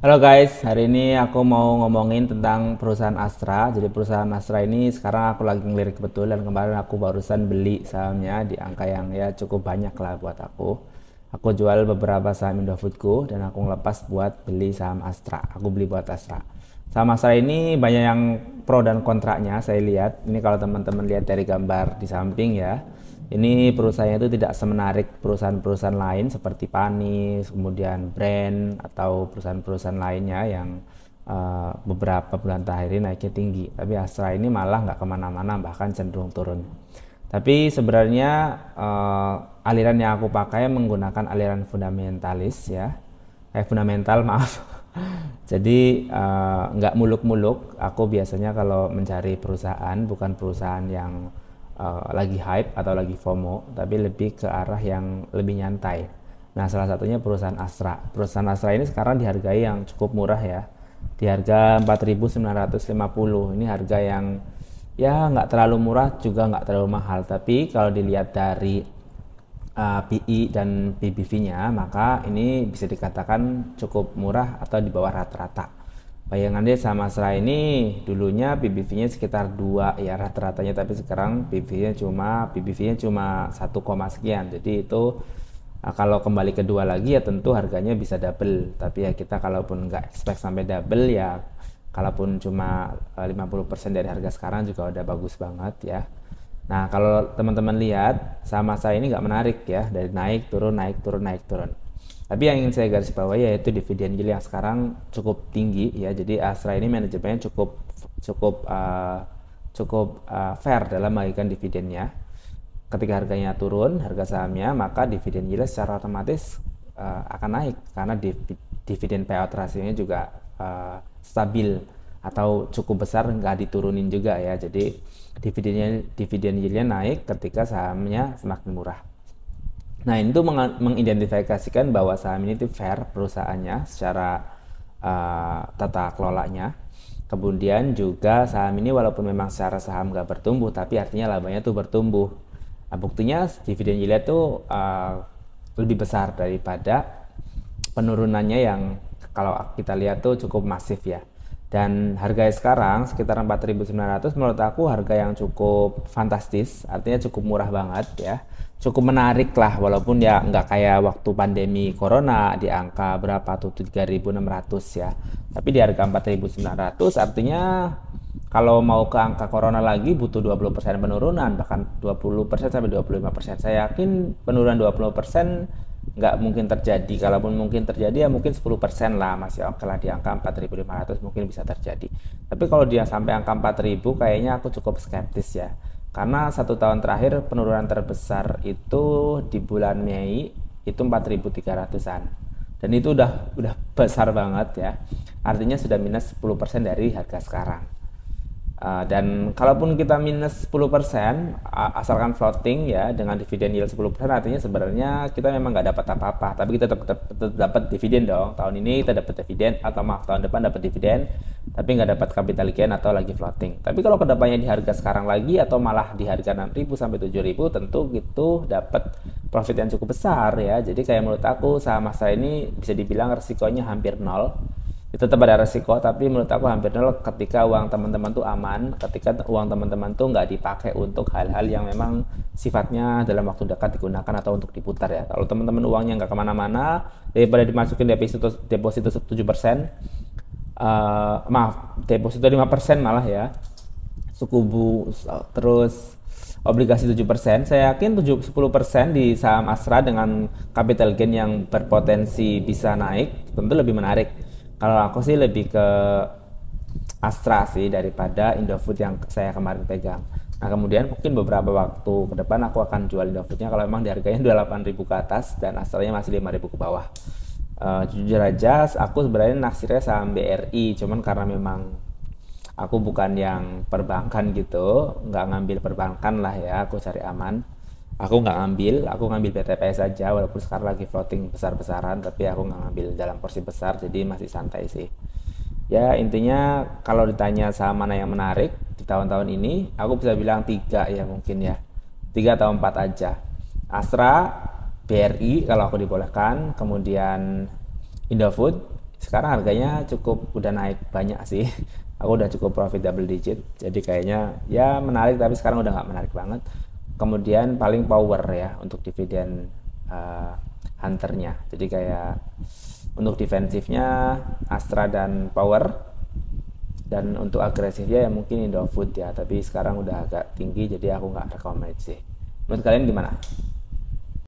Halo guys, hari ini aku mau ngomongin tentang perusahaan Astra. Jadi perusahaan Astra ini sekarang aku lagi ngelirik betul dan kemarin aku barusan beli sahamnya di angka yang ya cukup banyak lah buat aku. Aku jual beberapa saham Indofoodku dan aku ngelepas buat beli saham Astra. Aku beli buat Astra. Saham Astra ini banyak yang pro dan kontraknya saya lihat. Ini kalau teman-teman lihat dari gambar di samping ya. Ini perusahaannya itu tidak semenarik perusahaan-perusahaan lain seperti Panis, kemudian Brand atau perusahaan-perusahaan lainnya yang beberapa bulan terakhir ini naiknya tinggi. Tapi Astra ini malah nggak kemana-mana, bahkan cenderung turun. Tapi sebenarnya aliran yang aku pakai menggunakan aliran fundamentalis ya, fundamental maaf. Jadi nggak muluk-muluk. Aku biasanya kalau mencari perusahaan bukan perusahaan yang lagi hype atau lagi FOMO, tapi lebih ke arah yang lebih nyantai. Nah, salah satunya perusahaan Astra. Perusahaan Astra ini sekarang dihargai yang cukup murah ya. Di harga 4.950. Ini harga yang ya nggak terlalu murah juga nggak terlalu mahal. Tapi kalau dilihat dari PI dan PBV-nya, maka ini bisa dikatakan cukup murah atau di bawah rata-rata. Bayangan deh sama Astra ini dulunya PBV-nya sekitar 2 ya rata-ratanya, tapi sekarang PBV-nya cuma 1, sekian. Jadi itu kalau kembali kedua lagi ya tentu harganya bisa double. Tapi ya kita kalaupun nggak expect sampai double ya, kalaupun cuma 50% dari harga sekarang juga udah bagus banget ya. Nah, kalau teman-teman lihat sama saya ini nggak menarik ya, dari naik turun naik turun naik turun. Tapi yang ingin saya garis bawahi yaitu dividen yield yang sekarang cukup tinggi ya. Jadi Astra ini manajemennya cukup cukup uh, fair dalam membagikan dividennya. Ketika harganya turun, harga sahamnya, maka dividen yield secara otomatis akan naik karena dividen payout rasionya juga stabil atau cukup besar, nggak diturunin juga ya. Jadi dividen yieldnya naik ketika sahamnya semakin murah. Nah, ini tuh mengidentifikasikan bahwa saham ini tuh fair perusahaannya secara tata kelolanya. Kemudian juga saham ini walaupun memang secara saham nggak bertumbuh, tapi artinya labanya tuh bertumbuh. Nah, buktinya dividen yield tuh lebih besar daripada penurunannya yang kalau kita lihat tuh cukup masif ya. Dan harga sekarang sekitar 4.900 menurut aku harga yang cukup fantastis, artinya cukup murah banget ya. Cukup menarik lah, walaupun ya nggak kayak waktu pandemi corona di angka berapa tuh 3.600 ya. Tapi di harga 4.900 artinya kalau mau ke angka corona lagi butuh 20% penurunan, bahkan 20% sampai 25%. Saya yakin penurunan 20% nggak mungkin terjadi. Kalaupun mungkin terjadi ya mungkin 10% lah, masih oke lah, di angka 4.500 mungkin bisa terjadi. Tapi kalau dia sampai angka 4.000 kayaknya aku cukup skeptis ya. Karena 1 tahun terakhir penurunan terbesar itu di bulan Mei itu 4.300-an. Dan itu udah besar banget ya. Artinya sudah minus 10% dari harga sekarang. Dan kalaupun kita minus 10%, asalkan floating ya dengan dividen yield 10%, artinya sebenarnya kita memang nggak dapat apa-apa, tapi kita tetap dapat dividen dong. Tahun ini kita dapat dividen, atau maaf tahun depan dapat dividen, tapi nggak dapat capital gain atau lagi floating. Tapi kalau kedepannya di harga sekarang lagi atau malah di harga 6.000 sampai 7.000, tentu gitu dapat profit yang cukup besar ya. Jadi kayak menurut aku saham Astra ini bisa dibilang resikonya hampir nol. Itu tetap ada resiko, tapi menurut aku hampir nol ketika uang teman-teman tuh aman, ketika uang teman-teman tuh nggak dipakai untuk hal-hal yang memang sifatnya dalam waktu dekat digunakan atau untuk diputar ya. Kalau teman-teman uangnya nggak kemana-mana, daripada dimasukin deposito 7%, deposito 5% malah ya, suku terus obligasi 7%, saya yakin 10% di saham Astra dengan capital gain yang berpotensi bisa naik tentu lebih menarik. Kalau aku sih lebih ke Astra sih daripada Indofood yang saya kemarin pegang. Nah, kemudian mungkin beberapa waktu ke depan aku akan jual Indofoodnya kalau memang diharganya 28.000 ke atas dan Astranya masih 5.000 ke bawah. Jujur aja aku sebenarnya naksirnya saham BRI, cuman karena memang aku bukan yang perbankan gitu, nggak ngambil perbankan lah ya, aku cari aman. Aku ngambil BTPS saja, walaupun sekarang lagi floating besar-besaran, tapi aku nggak ngambil dalam porsi besar, jadi masih santai sih. Ya intinya kalau ditanya saham mana yang menarik di tahun-tahun ini, aku bisa bilang 3 ya mungkin ya, 3 atau 4 aja. Astra, BRI kalau aku dibolehkan, kemudian Indofood sekarang harganya cukup udah naik banyak sih. Aku udah cukup profit double digit, jadi kayaknya ya menarik, tapi sekarang udah nggak menarik banget. Kemudian paling power ya untuk dividen hunternya, jadi kayak untuk defensifnya Astra dan Power, dan untuk agresifnya ya mungkin Indofood ya, tapi sekarang udah agak tinggi jadi aku nggak rekomend sih. Menurut kalian gimana?